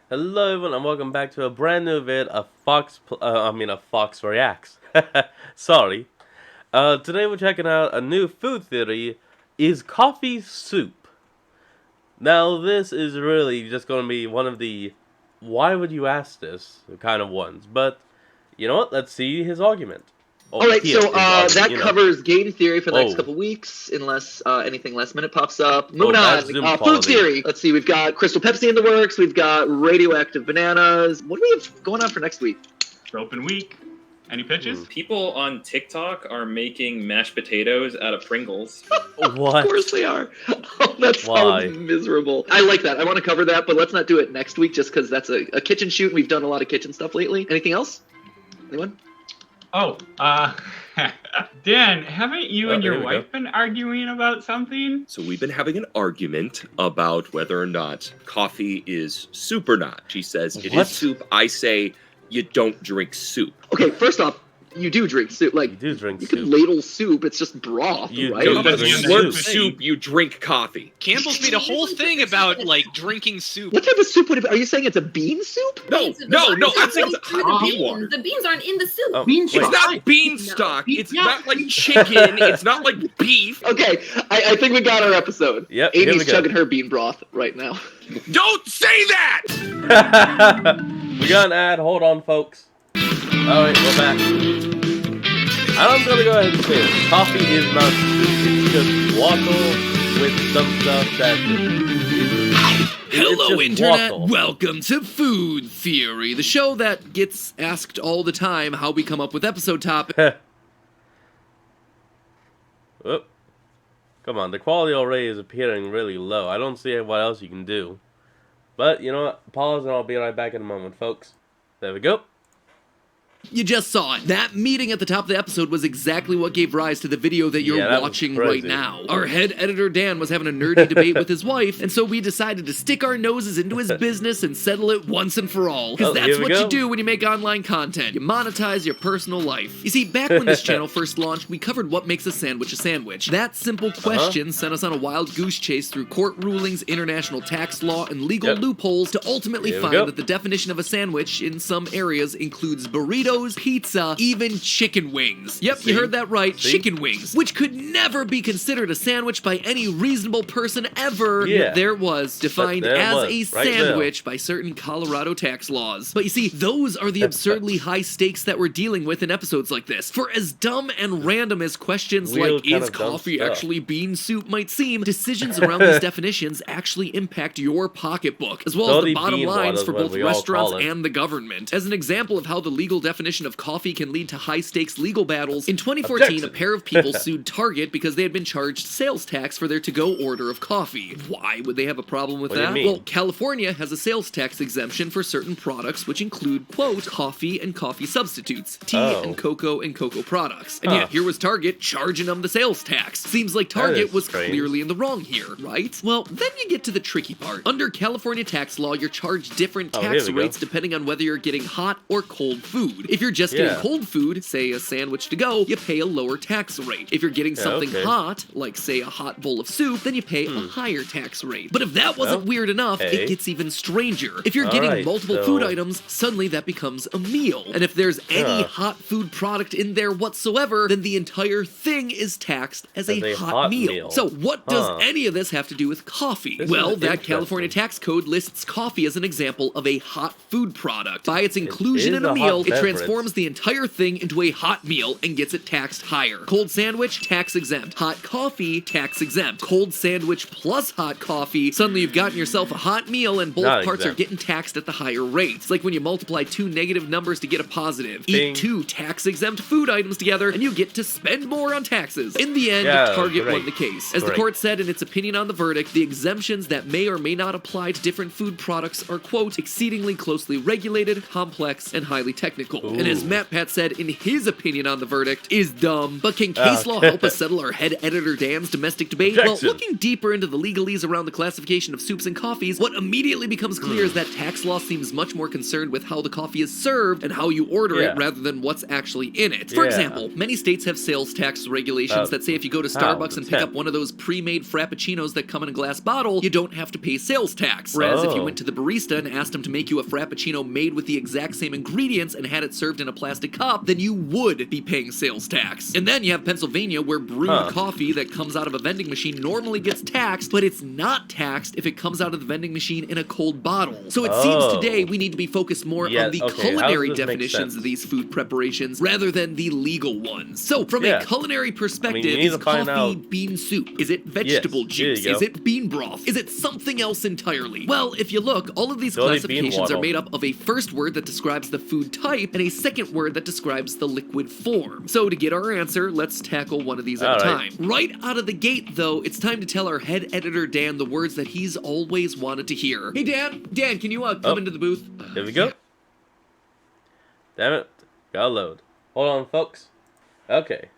Hello everyone and welcome back to a brand new vid of Fox Reacts. Sorry. Today we're checking out a new food theory. Is coffee soup? Now this is really just going to be one of the why would you ask this kind of ones. But you know what? Let's see his argument. All right, so that covers game theory for the next couple weeks, unless anything last minute pops up. Moving on, food theory. Let's see, we've got Crystal Pepsi in the works. We've got radioactive bananas. What do we have going on for next week? Open week. Any pitches? People on TikTok are making mashed potatoes out of Pringles. What? Of course they are. Oh, that sounds miserable. I like that. I want to cover that, but let's not do it next week just because that's a kitchen shoot. We've done a lot of kitchen stuff lately. Anything else? Anyone? Oh, Dan, haven't you and your wife been arguing about something? So we've been having an argument about whether or not coffee is soup or not. She says it is soup. I say you don't drink soup. Okay, first off, you do drink soup. Like, you do drink soup. You can ladle soup. It's just broth, right? You slurp soup. You drink coffee. Campbell's made a whole thing about, like, drinking soup. What type of soup would it be? Are you saying it's a bean soup? No. I'm saying it's hot bean water. The beans aren't in the soup. It's not bean stock. It's not like chicken. It's not like beef. Okay, I think we got our episode. Yep. Amy's chugging her bean broth right now. Don't say that! We got an ad. Hold on, folks. Alright, we're back. I'm gonna go ahead and say it. Coffee is not soup. It's just water with some stuff that Hello, Internet! Welcome to Food Theory, the show that gets asked all the time how we come up with episode topics. Oh. Come on, the quality already is appearing really low. I don't see what else you can do. But, you know what? Pause and I'll be right back in a moment, folks. There we go. You just saw it. That meeting at the top of the episode was exactly what gave rise to the video that you're watching right now. Our head editor Dan was having a nerdy debate with his wife, and so we decided to stick our noses into his business and settle it once and for all. Because that's what you do when you make online content. You monetize your personal life. You see, back when this channel first launched, we covered what makes a sandwich a sandwich. That simple question sent us on a wild goose chase through court rulings, international tax law, and legal loopholes to ultimately find that the definition of a sandwich in some areas includes burritos, pizza, even chicken wings. Yep, you heard that right, chicken wings, which could never be considered a sandwich by any reasonable person ever. Yet there it was, defined as a sandwich by certain Colorado tax laws. But you see, those are the absurdly high stakes that we're dealing with in episodes like this. For as dumb and random as questions like, is coffee actually bean soup might seem, decisions around these definitions actually impact your pocketbook, as well as the bottom lines for both restaurants and the government. As an example of how the legal definition of coffee can lead to high-stakes legal battles, in 2014, a pair of people sued Target because they had been charged sales tax for their to-go order of coffee. Why would they have a problem with that? Well, California has a sales tax exemption for certain products, which include, quote, coffee and coffee substitutes, tea and cocoa products. And yet, here was Target charging them the sales tax. Seems like Target was clearly in the wrong here, right? Well, then you get to the tricky part. Under California tax law, you're charged different tax rates depending on whether you're getting hot or cold food. If you're just getting cold food, say a sandwich to go, you pay a lower tax rate. If you're getting something hot, like say a hot bowl of soup, then you pay a higher tax rate. But if that wasn't weird enough, it gets even stranger. If you're getting multiple food items, suddenly that becomes a meal. And if there's any hot food product in there whatsoever, then the entire thing is taxed as a hot meal. So what does any of this have to do with coffee? Well, that California tax code lists coffee as an example of a hot food product. By its inclusion in a meal, it transforms the entire thing into a hot meal and gets it taxed higher. Cold sandwich, tax exempt. Hot coffee, tax exempt. Cold sandwich plus hot coffee, suddenly you've gotten yourself a hot meal and both parts are getting taxed at the higher rates. It's like when you multiply two negative numbers to get a positive. Eat two tax exempt food items together and you get to spend more on taxes. In the end, Target won the case. As the court said in its opinion on the verdict, the exemptions that may or may not apply to different food products are, quote, exceedingly closely regulated, complex, and highly technical. And as Matt Pat said in his opinion on the verdict, is dumb. But can case law help us settle our head editor Dan's domestic debate? Objection. Well, looking deeper into the legalese around the classification of soups and coffees, what immediately becomes clear is that tax law seems much more concerned with how the coffee is served and how you order it rather than what's actually in it. For example, many states have sales tax regulations that say if you go to Starbucks and pick up one of those pre-made frappuccinos that come in a glass bottle, you don't have to pay sales tax. Whereas if you went to the barista and asked him to make you a frappuccino made with the exact same ingredients and had it served in a plastic cup, then you would be paying sales tax. And then you have Pennsylvania, where brewed coffee that comes out of a vending machine normally gets taxed, but it's not taxed if it comes out of the vending machine in a cold bottle. So it seems today we need to be focused more on the culinary definitions of these food preparations rather than the legal ones. So from a culinary perspective, is coffee bean soup? Is it vegetable juice? Is it bean broth? Is it something else entirely? Well, if you look, all of these classifications are made up of a first word that describes the food type and a second word that describes the liquid form. So to get our answer, let's tackle one of these at a time. Right out of the gate, though, it's time to tell our head editor Dan the words that he's always wanted to hear. Hey Dan, can you come into the booth? Here we go. Damn it, gotta load. Hold on, folks. Okay.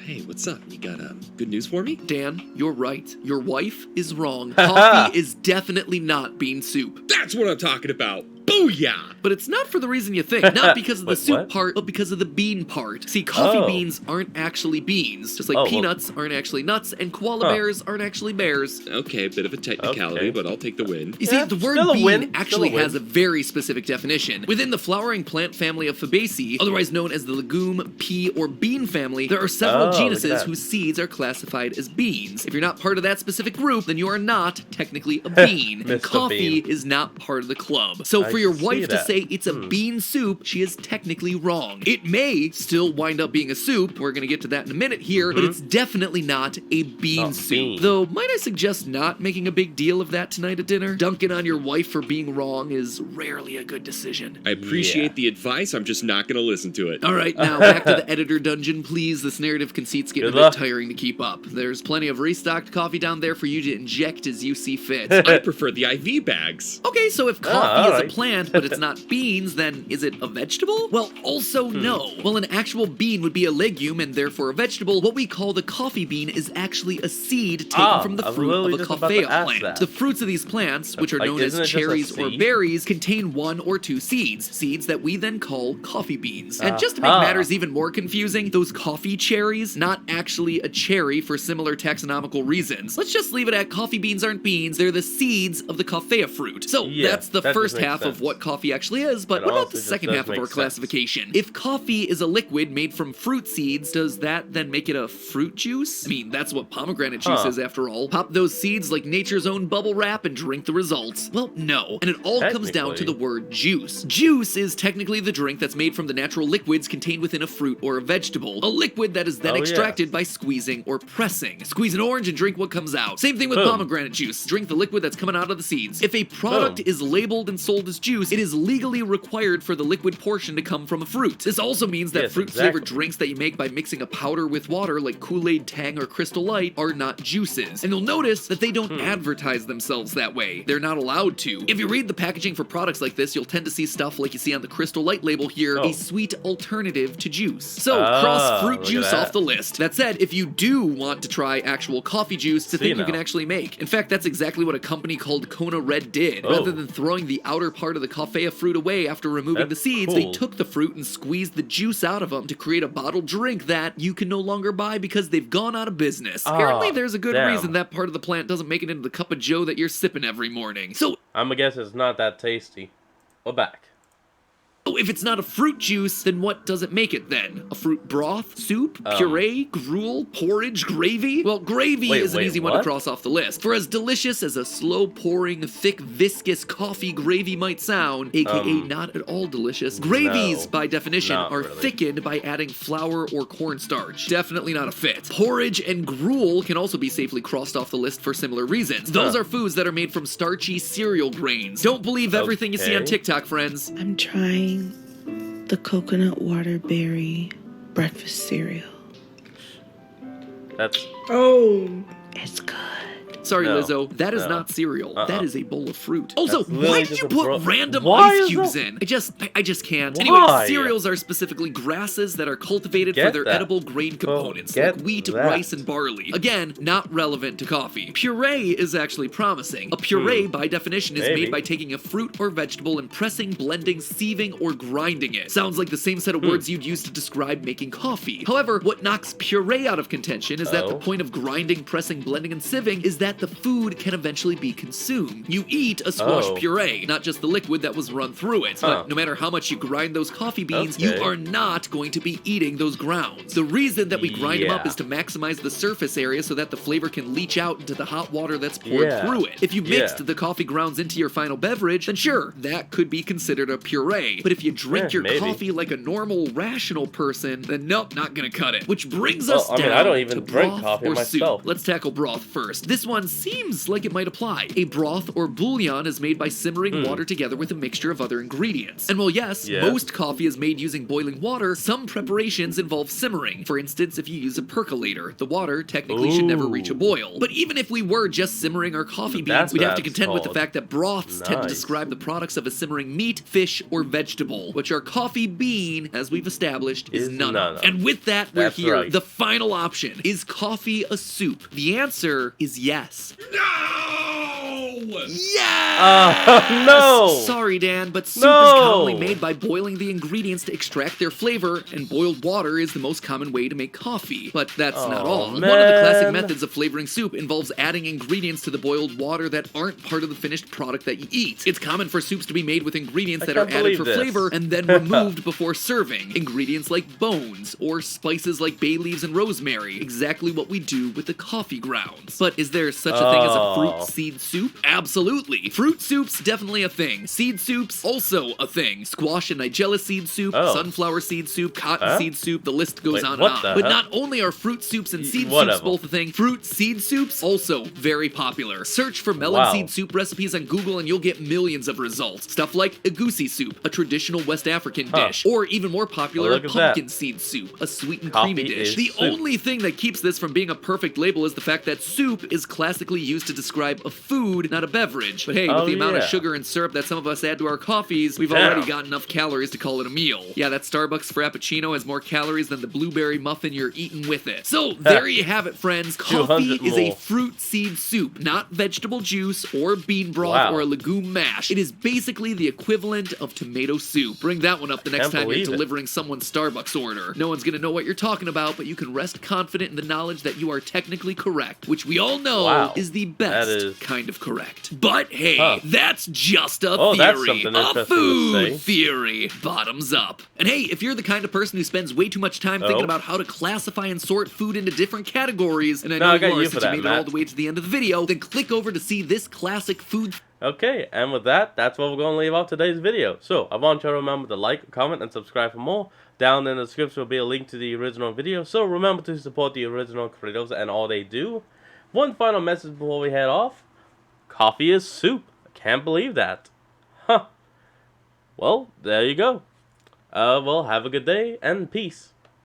Hey, what's up? You got good news for me? Dan, you're right. Your wife is wrong. Coffee is definitely not bean soup. That's what I'm talking about. Booyah! But it's not for the reason you think. Not because of the soup part, but because of the bean part. See, coffee beans aren't actually beans. Just like peanuts aren't actually nuts, and koala bears aren't actually bears. Okay, a bit of a technicality, but I'll take the win. You see, the word bean actually has a very specific definition. Within the flowering plant family of Fabaceae, otherwise known as the legume, pea, or bean family, there are several genuses whose seeds are classified as beans. If you're not part of that specific group, then you are not technically a bean. And coffee is not part of the club. So for your wife to say it's a bean soup, she is technically wrong. It may still wind up being a soup, we're gonna get to that in a minute here, but it's definitely not a bean soup. Though, might I suggest not making a big deal of that tonight at dinner? Dunking on your wife for being wrong is rarely a good decision. I appreciate the advice, I'm just not gonna listen to it. Alright, now back to the editor dungeon, please. This narrative conceit's getting a bit tiring to keep up. There's plenty of restocked coffee down there for you to inject as you see fit. I prefer the IV bags. Okay, so if coffee is a plant, but it's not beans, then is it a vegetable? Well, also no. While an actual bean would be a legume and therefore a vegetable, what we call the coffee bean is actually a seed taken from the fruit of a coffea plant. The fruits of these plants, which are known as cherries or berries, contain 1 or 2 seeds that we then call coffee beans. And just to make matters even more confusing, those coffee cherries, not actually a cherry for similar taxonomical reasons. Let's just leave it at coffee beans aren't beans, they're the seeds of the coffea fruit. So that's the first half of what coffee actually is, but what about the second half of our classification? If coffee is a liquid made from fruit seeds, does that then make it a fruit juice? I mean, that's what pomegranate juice is after all. Pop those seeds like nature's own bubble wrap and drink the results. Well, no. And it all comes down to the word juice. Juice is technically the drink that's made from the natural liquids contained within a fruit or a vegetable. A liquid that is then extracted by squeezing or pressing. Squeeze an orange and drink what comes out. Same thing with pomegranate juice. Drink the liquid that's coming out of the seeds. If a product is labeled and sold as juice, it is legally required for the liquid portion to come from a fruit. This also means that fruit-flavored drinks that you make by mixing a powder with water like Kool-Aid, Tang, or Crystal Light are not juices. And you'll notice that they don't advertise themselves that way. They're not allowed to. If you read the packaging for products like this, you'll tend to see stuff like you see on the Crystal Light label here, a sweet alternative to juice. So cross fruit juice off the list. That said, if you do want to try actual coffee juice, it's a thing you can actually make. In fact, that's exactly what a company called Kona Red did. Rather than throwing the outer part of the coffea fruit away after removing the seeds, they took the fruit and squeezed the juice out of them to create a bottled drink that you can no longer buy because they've gone out of business. Apparently there's a good reason that part of the plant doesn't make it into the cup of joe that you're sipping every morning. So I'm gonna guess it's not that tasty. We're back. if it's not a fruit juice, then what does it make it then? A fruit broth, soup, puree, gruel, porridge, gravy? Well, gravy is an easy one to cross off the list. For as delicious as a slow-pouring, thick, viscous coffee gravy might sound, aka not at all delicious, gravies, by definition, are thickened by adding flour or cornstarch. Definitely not a fit. Porridge and gruel can also be safely crossed off the list for similar reasons. Those are foods that are made from starchy cereal grains. Don't believe everything you see on TikTok, friends. I'm trying the coconut water berry breakfast cereal. That's... Oh, it's good. Sorry, No. Lizzo, that is No. not cereal. Uh-uh. That is a bowl of fruit. Also, That's literally why did just you a put random Why ice is cubes that- in? I just can't. Why? Anyway, cereals are specifically grasses that are cultivated for Get their that. edible grain components, get like wheat, that. rice, and barley. Again, not relevant to coffee. Puree is actually promising. A puree, by definition, is Maybe. made by taking a fruit or vegetable and pressing, blending, sieving, or grinding it. Sounds like the same set of words you'd use to describe making coffee. However, what knocks puree out of contention is that the point of grinding, pressing, blending, and sieving is that the food can eventually be consumed. You eat a squash puree, not just the liquid that was run through it. But no matter how much you grind those coffee beans, you are not going to be eating those grounds. The reason that we grind them up is to maximize the surface area so that the flavor can leach out into the hot water that's poured through it. If you mixed the coffee grounds into your final beverage, then sure, that could be considered a puree. But if you drink your coffee like a normal, rational person, then nope, not gonna cut it. Which brings us down I don't even to drink broth coffee or myself. soup. Let's tackle broth first. This one seems like it might apply. A broth or bouillon is made by simmering water together with a mixture of other ingredients. And while yes, most coffee is made using boiling water, some preparations involve simmering. For instance, if you use a percolator, the water technically should never reach a boil. But even if we were just simmering our coffee beans, we'd have to contend with the fact that broths tend to describe the products of a simmering meat, fish, or vegetable, which our coffee bean, as we've established, is none of. And with that, we're here. The final option. Is coffee a soup? The answer is yes. Yeah! No! Sorry, Dan, but soup is commonly made by boiling the ingredients to extract their flavor, and boiled water is the most common way to make coffee. But that's not all. Man. One of the classic methods of flavoring soup involves adding ingredients to the boiled water that aren't part of the finished product that you eat. It's common for soups to be made with ingredients that are added for flavor and then removed before serving. Ingredients like bones, or spices like bay leaves and rosemary. Exactly what we do with the coffee grounds. But is there such a thing as a fruit seed soup? Absolutely. Fruit soup's definitely a thing. Seed soup's also a thing. Squash and nigella seed soup, sunflower seed soup, cotton seed soup, the list goes on and on. But not only are fruit soups and seed soups both a thing, fruit seed soups also very popular. Search for melon seed soup recipes on Google and you'll get millions of results. Stuff like egusi soup, a traditional West African dish, or even more popular, pumpkin seed soup, a sweet and creamy dish. The only thing that keeps this from being a perfect label is the fact that soup is classically used to describe a food, not a beverage. But hey, with the amount of sugar and syrup that some of us add to our coffees, we've already got enough calories to call it a meal. Yeah, that Starbucks Frappuccino has more calories than the blueberry muffin you're eating with it. So there you have it, friends. Coffee is a fruit seed soup, not vegetable juice or bean broth or a legume mash. It is basically the equivalent of tomato soup. Bring that one up the next time you're delivering someone's Starbucks order. No one's gonna know what you're talking about, but you can rest confident in the knowledge that you are technically correct, which we all know is the best kind of correct. But hey, that's just a theory. A food theory. Bottoms up. And hey, if you're the kind of person who spends way too much time thinking about how to classify and sort food into different categories, and I know you are since you made it all the way to the end of the video, then click over to see this classic food. Okay, and with that, that's what we're going to leave off today's video. So, I want you to remember to like, comment, and subscribe for more. Down in the description will be a link to the original video, so remember to support the original creators and all they do. One final message before we head off. Coffee is soup. I can't believe that. Huh. Well, there you go. Well, have a good day, and peace.